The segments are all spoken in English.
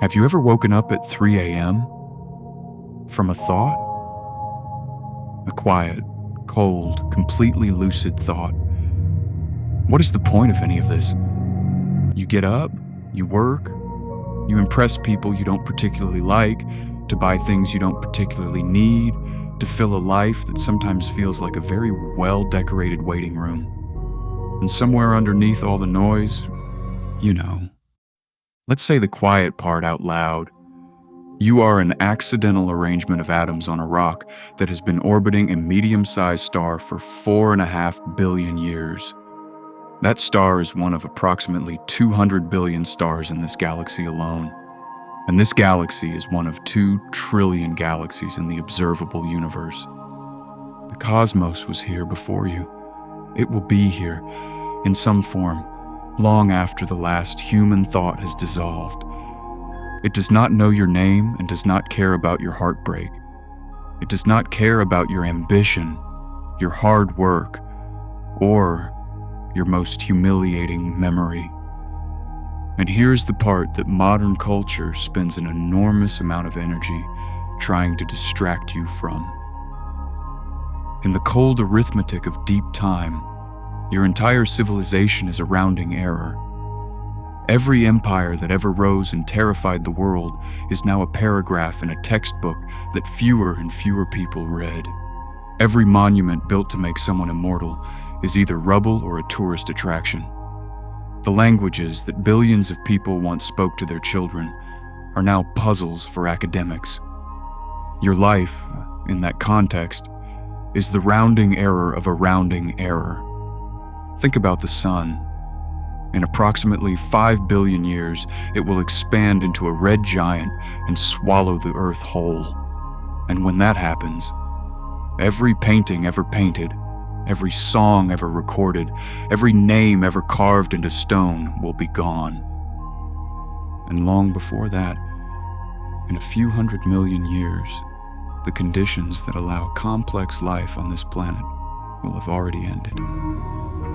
Have you ever woken up at 3 a.m. from a thought? A quiet, cold, completely lucid thought. What is the point of any of this? You get up, you work, you impress people you don't particularly like, to buy things you don't particularly need, to fill a life that sometimes feels like a very well-decorated waiting room. And somewhere underneath all the noise, let's say the quiet part out loud. You are an accidental arrangement of atoms on a rock that has been orbiting a medium-sized star for 4.5 billion years. That star is one of approximately 200 billion stars in this galaxy alone. And this galaxy is one of 2 trillion galaxies in the observable universe. The cosmos was here before you. It will be here, in some form, long after the last human thought has dissolved. It does not know your name and does not care about your heartbreak. It does not care about your ambition, your hard work, or your most humiliating memory. And here's the part that modern culture spends an enormous amount of energy trying to distract you from. In the cold arithmetic of deep time, your entire civilization is a rounding error. Every empire that ever rose and terrified the world is now a paragraph in a textbook that fewer and fewer people read. Every monument built to make someone immortal is either rubble or a tourist attraction. The languages that billions of people once spoke to their children are now puzzles for academics. Your life, in that context, is the rounding error of a rounding error. Think about the sun. In approximately 5 billion years, it will expand into a red giant and swallow the earth whole. And when that happens, every painting ever painted, every song ever recorded, every name ever carved into stone will be gone. And long before that, in a few 100 million years, the conditions that allow complex life on this planet will have already ended.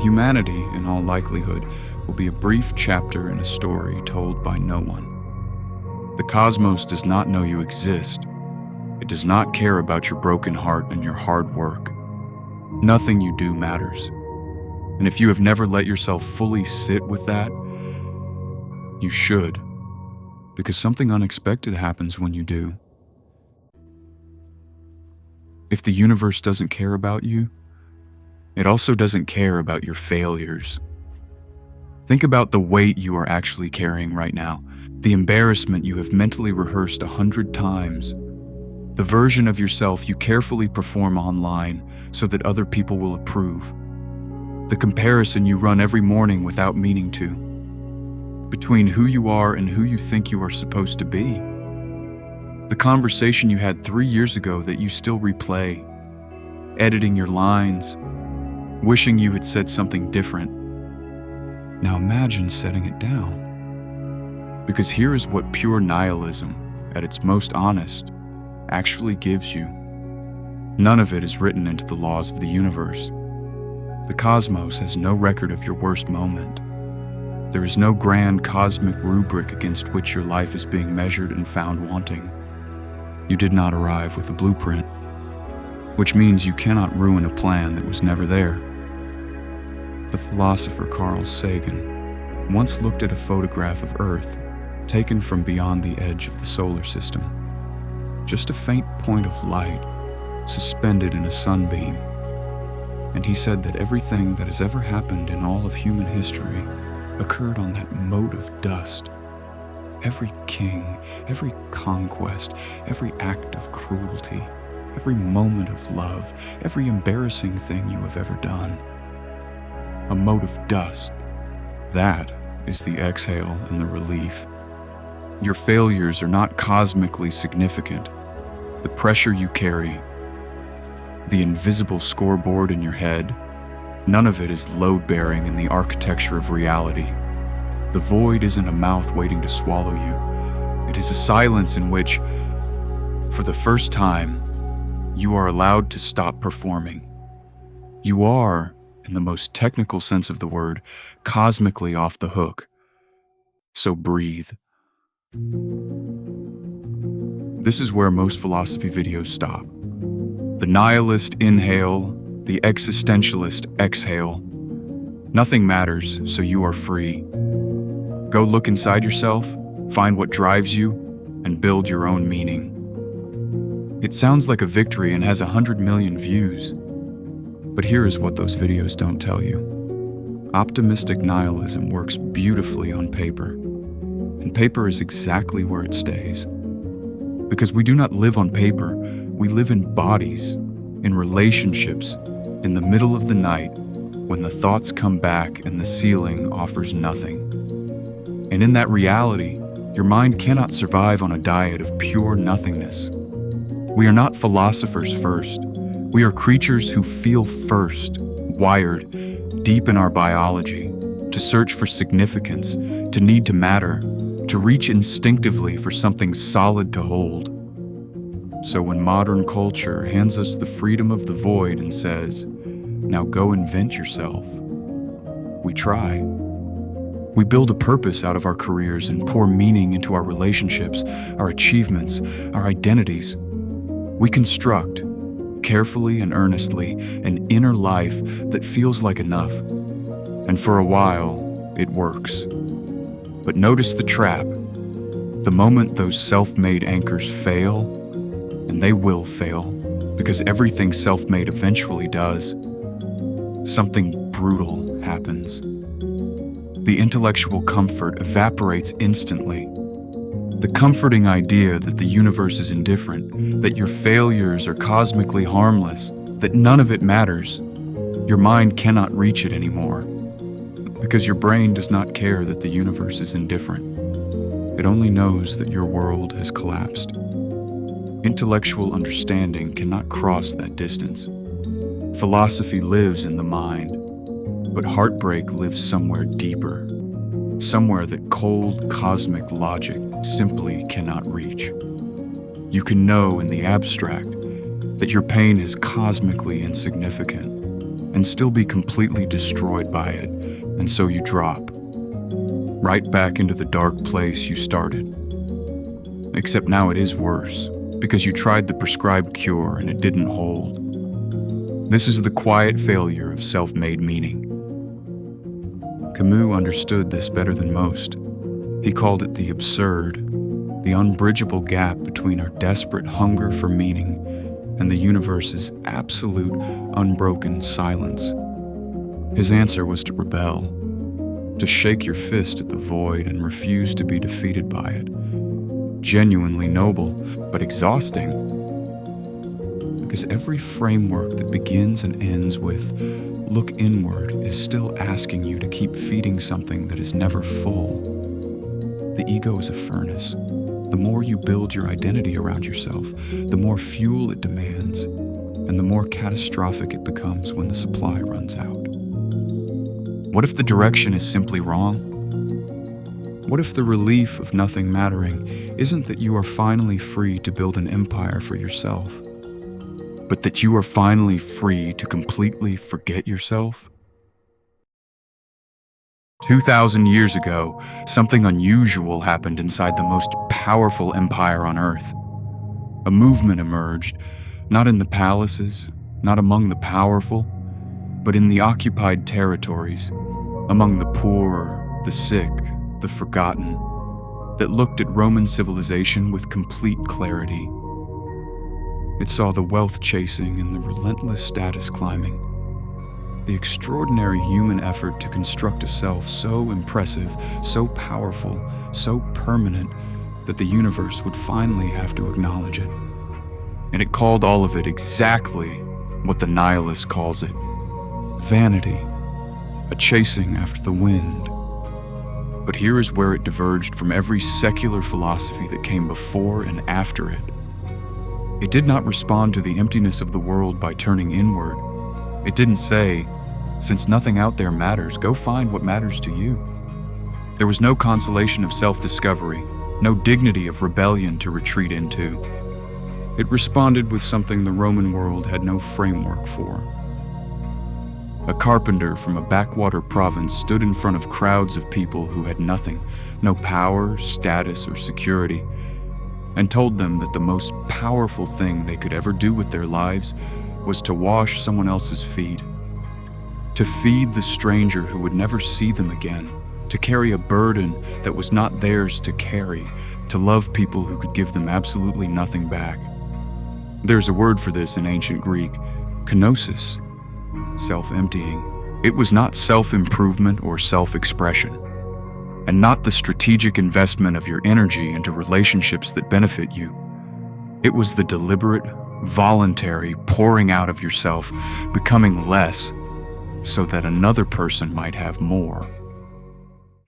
Humanity, in all likelihood, will be a brief chapter in a story told by no one. The cosmos does not know you exist. It does not care about your broken heart and your hard work. Nothing you do matters. And if you have never let yourself fully sit with that, you should, because something unexpected happens when you do. If the universe doesn't care about you, it also doesn't care about your failures. Think about the weight you are actually carrying right now, the embarrassment you have mentally rehearsed 100 times, the version of yourself you carefully perform online so that other people will approve, the comparison you run every morning without meaning to, between who you are and who you think you are supposed to be, the conversation you had 3 years ago that you still replay, editing your lines, wishing you had said something different. Now imagine setting it down. Because here is what pure nihilism, at its most honest, actually gives you. None of it is written into the laws of the universe. The cosmos has no record of your worst moment. There is no grand cosmic rubric against which your life is being measured and found wanting. You did not arrive with a blueprint, which means you cannot ruin a plan that was never there. The philosopher Carl Sagan once looked at a photograph of Earth taken from beyond the edge of the solar system. Just a faint point of light suspended in a sunbeam. And he said that everything that has ever happened in all of human history occurred on that mote of dust. Every king, every conquest, every act of cruelty, every moment of love, every embarrassing thing you have ever done. A mote of dust. That is the exhale and the relief. Your failures are not cosmically significant. The pressure you carry, the invisible scoreboard in your head, none of it is load-bearing in the architecture of reality. The void isn't a mouth waiting to swallow you. It is a silence in which, for the first time, you are allowed to stop performing. You are, in the most technical sense of the word, cosmically off the hook. So breathe. This is where most philosophy videos stop. The nihilist inhale, the existentialist exhale. Nothing matters, so you are free. Go look inside yourself, find what drives you, and build your own meaning. It sounds like a victory and has 100 million views. But here is what those videos don't tell you. Optimistic nihilism works beautifully on paper, and paper is exactly where it stays. Because we do not live on paper, we live in bodies, in relationships, in the middle of the night, when the thoughts come back and the ceiling offers nothing. And in that reality, your mind cannot survive on a diet of pure nothingness. We are not philosophers first. We are creatures who feel first, wired, deep in our biology, to search for significance, to need to matter, to reach instinctively for something solid to hold. So when modern culture hands us the freedom of the void and says, "Now go invent yourself," we try. We build a purpose out of our careers and pour meaning into our relationships, our achievements, our identities. We construct, carefully and earnestly, an inner life that feels like enough. And for a while, it works. But notice the trap. The moment those self-made anchors fail, and they will fail, because everything self-made eventually does, something brutal happens. The intellectual comfort evaporates instantly. The comforting idea that the universe is indifferent, that your failures are cosmically harmless, that none of it matters, your mind cannot reach it anymore. Because your brain does not care that the universe is indifferent. It only knows that your world has collapsed. Intellectual understanding cannot cross that distance. Philosophy lives in the mind, but heartbreak lives somewhere deeper, somewhere that cold cosmic logic simply cannot reach. You can know in the abstract that your pain is cosmically insignificant and still be completely destroyed by it, and so you drop right back into the dark place you started. Except now it is worse, because you tried the prescribed cure and it didn't hold. This is the quiet failure of self-made meaning. Camus understood this better than most. He called it the absurd, the unbridgeable gap between our desperate hunger for meaning and the universe's absolute, unbroken silence. His answer was to rebel, to shake your fist at the void and refuse to be defeated by it. Genuinely noble, but exhausting. Because every framework that begins and ends with "look inward" is still asking you to keep feeding something that is never full. The ego is a furnace. The more you build your identity around yourself, the more fuel it demands, and the more catastrophic it becomes when the supply runs out. What if the direction is simply wrong? What if the relief of nothing mattering isn't that you are finally free to build an empire for yourself, but that you are finally free to completely forget yourself? 2,000 years ago, something unusual happened inside the most powerful empire on Earth. A movement emerged, not in the palaces, not among the powerful, but in the occupied territories, among the poor, the sick, the forgotten, that looked at Roman civilization with complete clarity. It saw the wealth chasing and the relentless status climbing, the extraordinary human effort to construct a self so impressive, so powerful, so permanent that the universe would finally have to acknowledge it. And it called all of it exactly what the nihilist calls it: vanity, a chasing after the wind. But here is where it diverged from every secular philosophy that came before and after it. It did not respond to the emptiness of the world by turning inward. It didn't say, "Since nothing out there matters, go find what matters to you." There was no consolation of self-discovery, no dignity of rebellion to retreat into. It responded with something the Roman world had no framework for. A carpenter from a backwater province stood in front of crowds of people who had nothing, no power, status, or security, and told them that the most powerful thing they could ever do with their lives was to wash someone else's feet, to feed the stranger who would never see them again, to carry a burden that was not theirs to carry, to love people who could give them absolutely nothing back. There's a word for this in ancient Greek, kenosis, self-emptying. It was not self-improvement or self-expression, and not the strategic investment of your energy into relationships that benefit you. It was the deliberate, voluntary pouring out of yourself, becoming less, so that another person might have more.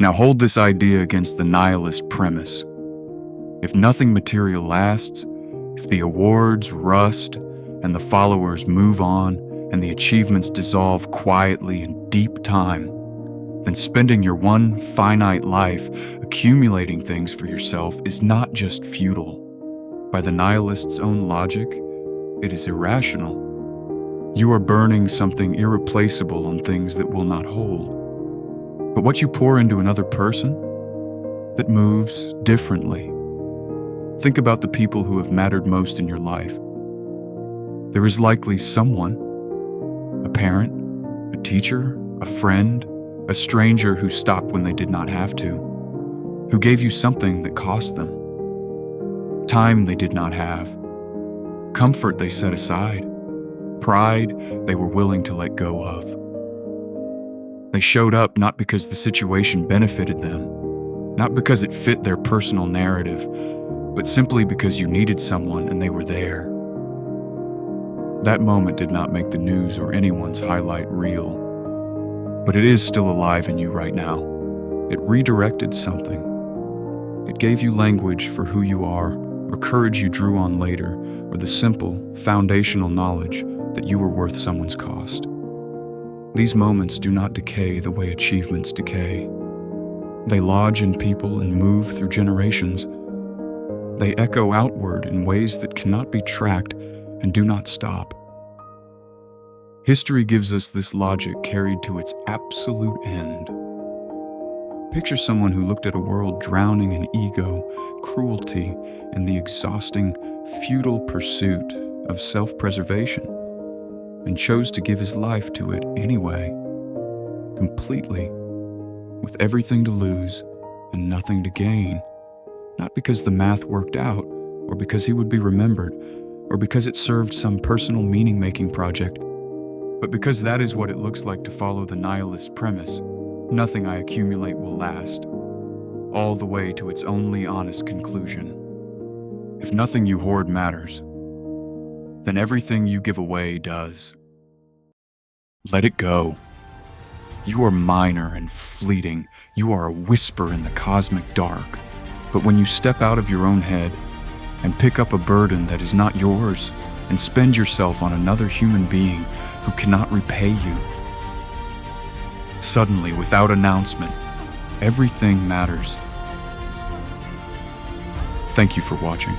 Now hold this idea against the nihilist premise. If nothing material lasts, if the awards rust, and the followers move on, and the achievements dissolve quietly in deep time, then spending your one finite life accumulating things for yourself is not just futile. By the nihilist's own logic, it is irrational. You are burning something irreplaceable on things that will not hold. But what you pour into another person, that moves differently. Think about the people who have mattered most in your life. There is likely someone, a parent, a teacher, a friend, a stranger who stopped when they did not have to, who gave you something that cost them, time they did not have, comfort they set aside, pride they were willing to let go of. They showed up not because the situation benefited them, not because it fit their personal narrative, but simply because you needed someone and they were there. That moment did not make the news or anyone's highlight reel, but it is still alive in you right now. It redirected something. It gave you language for who you are, or courage you drew on later, or the simple, foundational knowledge that you were worth someone's cost. These moments do not decay the way achievements decay. They lodge in people and move through generations. They echo outward in ways that cannot be tracked and do not stop. History gives us this logic carried to its absolute end. Picture someone who looked at a world drowning in ego, cruelty, and the exhausting, futile pursuit of self-preservation, and chose to give his life to it anyway, completely, with everything to lose and nothing to gain, not because the math worked out, or because he would be remembered, or because it served some personal meaning-making project, but because that is what it looks like to follow the nihilist premise. Nothing I accumulate will last, all the way to its only honest conclusion. If nothing you hoard matters, then everything you give away does. Let it go. You are minor and fleeting. You are a whisper in the cosmic dark. But when you step out of your own head and pick up a burden that is not yours and spend yourself on another human being who cannot repay you, suddenly, without announcement, everything matters. Thank you for watching.